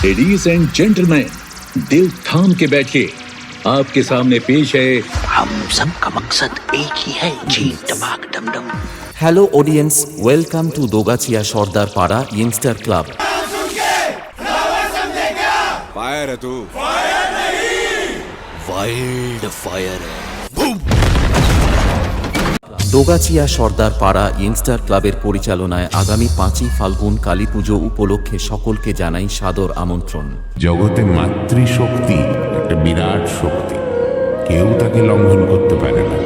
Ladies and gentleman, दिल थाम के बैठिए। आपके सामने पेश है हम सबका मकसद एक ही है, जी टमाक डम डम। Hello audience, welcome to Dogachhia Sardar Para youngster club. Fire है तू, वाइल्ड फायर है। দোগাছিয়া সর্দার পাড়া ইয়ংস্টার ক্লাবের পরিচালনায় আগামী 5ই ফাল্গুন কালী পুজো উপলক্ষে সকলকে জানাই সাদর আমন্ত্রণ। জগতে মাতৃশক্তি একটা বিরাট শক্তি, কেউ তাকে লঙ্ঘন করতে পারে না।